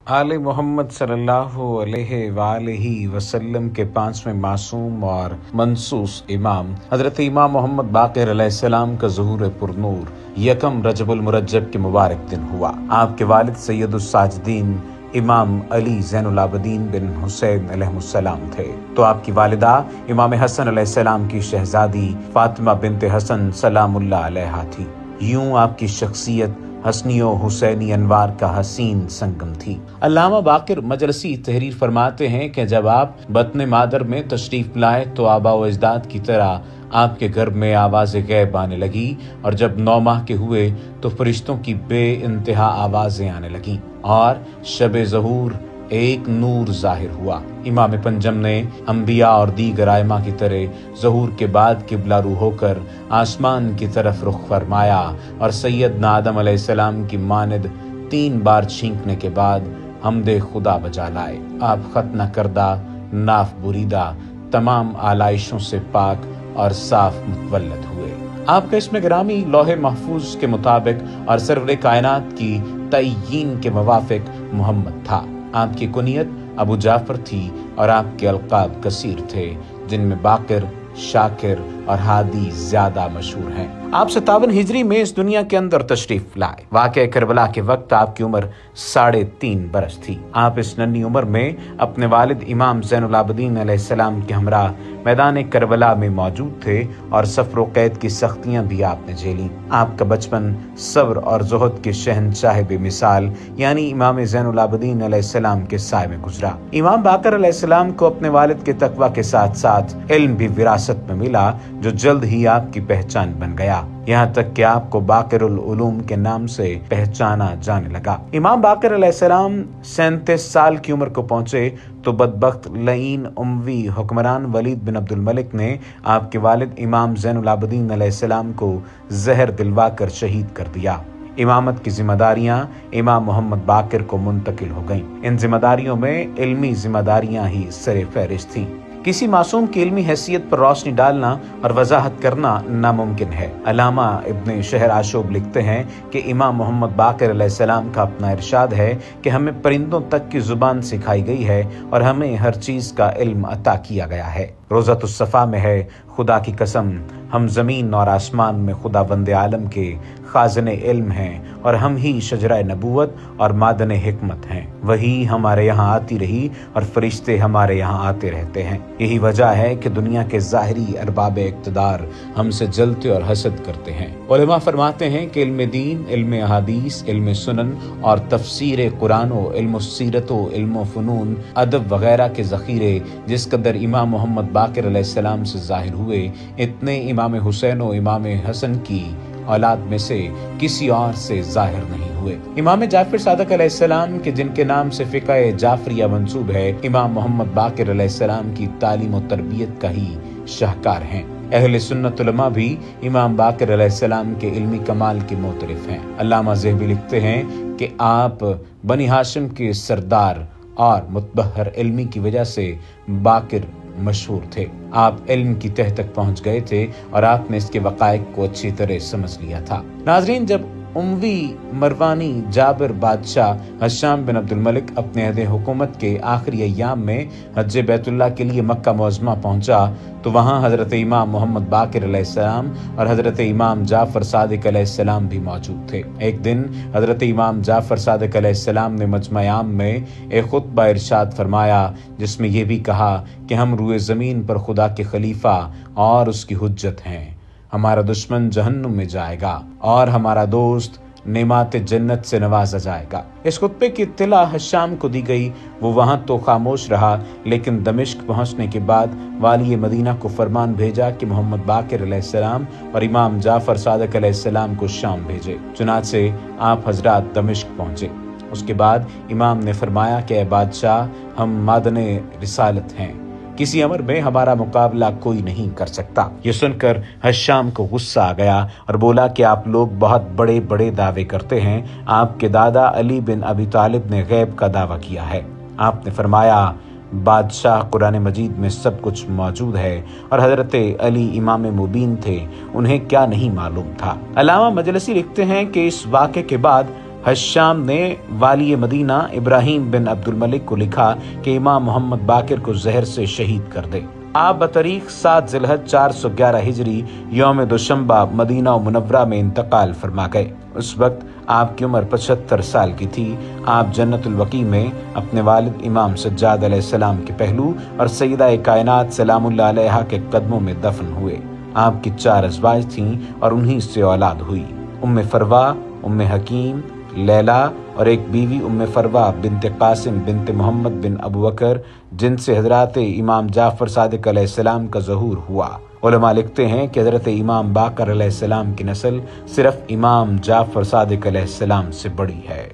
आले मोहम्मद सल्लल्लाहु अलैहि वालैहि वसल्लम के 5वें मासूम और मनसूस इमाम हज़रत इमाम मोहम्मद बाक़िर अलैहिस्सलाम का ज़ुहूर पुरनूर यकम रजबुल मुरज्जब के मुबारक दिन हुआ। आपके वालिद सैयदुस साजिदीन इमाम अली ज़ैनुल आबिदीन बिन हुसैन अलैहिस्सलाम थे, तो आपकी वालिदा इमाम हसन अलैहिस्सलाम की शहजादी फातिमा बिनते हसन सलामुल्लाह अलैहा थी। यूं आपकी शख्सियत हसनियो हुसैनी अनवार का हसीन संगम थी। अल्लामा बाक़िर मजलसी तहरीर फरमाते हैं कि जब आप बत्न मादर में तशरीफ लाए तो आबा व अजदाद की तरह आपके घर में आवाज़ गैब आने लगी, और जब 9 माह के हुए तो फरिश्तों की बेइंतहा आवाज़ें आने लगीं और शब ज़हूर एक नूर जाहिर हुआ। इमाम पंजम ने अंबिया और दीगर आइमा की तरह ज़हूर के बाद किबला रू होकर आसमान की तरफ रुख फरमाया और सैयदना आदम अलैहिस्सलाम की मानद 3 बार छींकने के बाद हमदे खुदा बजा लाए। आप खत न करदा, नाफ बुरीदा, तमाम आलाइशों से पाक और साफ मुतवल्लद हुए। आपका इसमें ग्रामी लौहे महफूज के मुताबिक और सरवरे कायनात की तय्यीन के मुवाफिक मोहम्मद था। आपकी कुनियत अबू जाफर थी और आपके अलकाब कसीर थे, जिनमें बाक़िर, शाकिर और हादी ज्यादा मशहूर हैं। आप 57 हिजरी में इस दुनिया के अंदर तशरीफ लाए। वाक़या करबला के वक्त आपकी उम्र 3.5 बरस थी। आप इस नन्ही उम्र में अपने वालिद इमाम ज़ैनुल आबिदीन अलैहिस्सलाम के हमरा मैदान करबला में मौजूद थे और सफ़र व कैद की सख्तियां भी आपने झेली। आपका बचपन सब्र और ज़ुहद के शहंशाह बेमिसाल यानी इमाम ज़ैनुल आबिदीन अलैहिस्सलाम के साए में गुजरा। इमाम बाक़िर अलैहिस्सलाम को अपने वालिद के तकवा के साथ साथ इल्म भी विरासत में मिला, जो जल्द ही आपकी पहचान बन गया, यहाँ तक कि आपको बाक़िरुल उलूम के नाम से पहचाना जाने लगा। इमाम बाक़िर अलैहिस्सलाम 37 साल की उम्र को पहुंचे तो बदबख्त लईन उमवी हुक्मरान वलीद बिन अब्दुल मलिक ने आपके वालिद इमाम ज़ैनुल आबिदीन अलैहिस्सलाम को जहर दिलवा कर शहीद कर दिया। इमामत की जिम्मेदारियां इमाम मोहम्मद बाक़िर को मुंतकिल हो गईं। इन जिम्मेदारियों में इल्मी जिम्मेदारियां ही सरे फहरिस्त थीं। किसी मासूम की इल्मी हैसियत पर रोशनी डालना और वजाहत करना नामुमकिन है। अल्लामा इब्न शहर आशूब लिखते हैं कि इमाम मोहम्मद बाक़िर अलैहिस्सलाम का अपना इरशाद है कि हमें परिंदों तक की जुबान सिखाई गई है और हमें हर चीज का इल्म अता किया गया है। रोज़तुस सफ़ा में है, खुदा की कसम हम ज़मीन और आसमान में खुदा बंदे आलम के खाज़ने इल्म हैं और हम ही शजरा नबूवत और मादन हिकमत हैं। वही हमारे यहाँ आती रही और फरिश्ते हमारे यहाँ आते रहते हैं। यही वजह है कि दुनिया के ज़ाहिरी अरबाब इक़्तिदार हमसे जलते और हसद करते हैं। उलमा फरमाते हैं कि इल्म दीन, इल्म अहादीस, इल्म सुनन और तफसीर कुरान, इल्म सीरत, इल्म फ़ुनून, अदब वगैरह के ज़ख़ीरे जिस कदर इमाम मोहम्मद बाक़िर अलैहिस्सलाम से ज़ाहिर हुए, इतने इमाम हुसैन और इमाम हसन की औलाद में से किसी और से जाहिर नहीं हुए। इमाम जाफर सादिक अलैहिस्सलाम के जिनके नाम से फ़िक़्ह जाफरिया मंसूब है, इमाम मोहम्मद बाक़िर अलैहिस्सलाम की तालीम और तरबियत का ही शाहकार हैं। अहले सुन्नत उलमा भी इमाम बाक़िर अलैहिस्सलाम के इल्मी कमाल के मोतरिफ हैं। अल्लामा ज़हबी लिखते हैं कि आप बनी हाशिम के सरदार और मुतबहर इल्मी की वजह से बाक़िर मशहूर थे। आप इल्म की तह तक पहुंच गए थे और आपने इसके वक़ाइक़ को अच्छी तरह समझ लिया था। नाज़रीन, जब उमवी मरवानी जाबिर बादशाह हशाम बिन अब्दुल मलिक अपने अहद हुकूमत के आखिरी अय्याम में हज बैतुल्लाह के लिए मक्का मुअज़्ज़मा पहुंचा तो वहां हज़रत इमाम मोहम्मद बाक़िर अलैहिस्सलाम और हज़रत इमाम जाफ़र सादिक अलैहिस्सलाम भी मौजूद थे। एक दिन हज़रत इमाम जाफ़र सादिक अलैहिस्सलाम ने मजमा आम में एक खुतबा इरशाद फरमाया, जिसमें यह भी कहा कि हम रूए ज़मीन पर खुदा के खलीफा और उसकी हुज्जत हैं। हमारा दुश्मन जहन्नुम में जाएगा और हमारा दोस्त नेमात जन्नत से नवाजा जाएगा। इस खुतबे की इत्तला हशाम को दी गई। वो वहां तो खामोश रहा, लेकिन दमिश्क पहुंचने के बाद वाली मदीना को फरमान भेजा कि मोहम्मद बाक़िर अलैहिस्सलाम और इमाम जाफ़र सादिक अलैहिस्सलाम को शाम भेजे। चुनाचे आप हजरात दमिश्क पहुंचे। उसके बाद इमाम ने फरमाया कि ए बादशाह, हम मादने रिसालत हैं, किसी अमर में हमारा मुकाबला कोई नहीं कर सकता। ये सुनकर हशाम को गुस्सा आ गया और बोला कि आप लोग बहुत बड़े बड़े दावे करते हैं। आपके दादा अली बिन अबी तालिब ने गैब का दावा किया है। आपने फरमाया, बादशाह कुरान मजीद में सब कुछ मौजूद है और हजरत अली इमाम मुबीन थे, उन्हें क्या नहीं मालूम था। अल्लामा मजलसी लिखते हैं कि इस वाक़े के बाद حشام نے والی مدینہ ابراہیم بن عبد الملک کو لکھا کہ امام محمد باقر کو زہر سے شہید کر دے۔ آپ بتاریخ 7 ذی الحج 411 ہجری یوم دوشنبہ مدینہ منورہ میں انتقال فرما گئے۔ اس وقت آپ کی عمر 75 سال کی تھی۔ آپ جنت البقیع میں اپنے والد امام سجاد علیہ السلام کے پہلو اور سیدہ کائنات سلام اللہ علیہا کے قدموں میں دفن ہوئے۔ آپ کی 4 ازواج تھیں اور انہی سے اولاد ہوئی۔ ام فروا، ام حکیم، لیلا اور ایک بیوی ام فروا بنت قاسم بنت محمد بن ابوبکر، جن سے حضرات امام جعفر صادق علیہ السلام کا ظہور ہوا۔ علماء لکھتے ہیں کہ حضرت امام باقر علیہ السلام کی نسل صرف امام جعفر صادق علیہ السلام سے بڑی ہے۔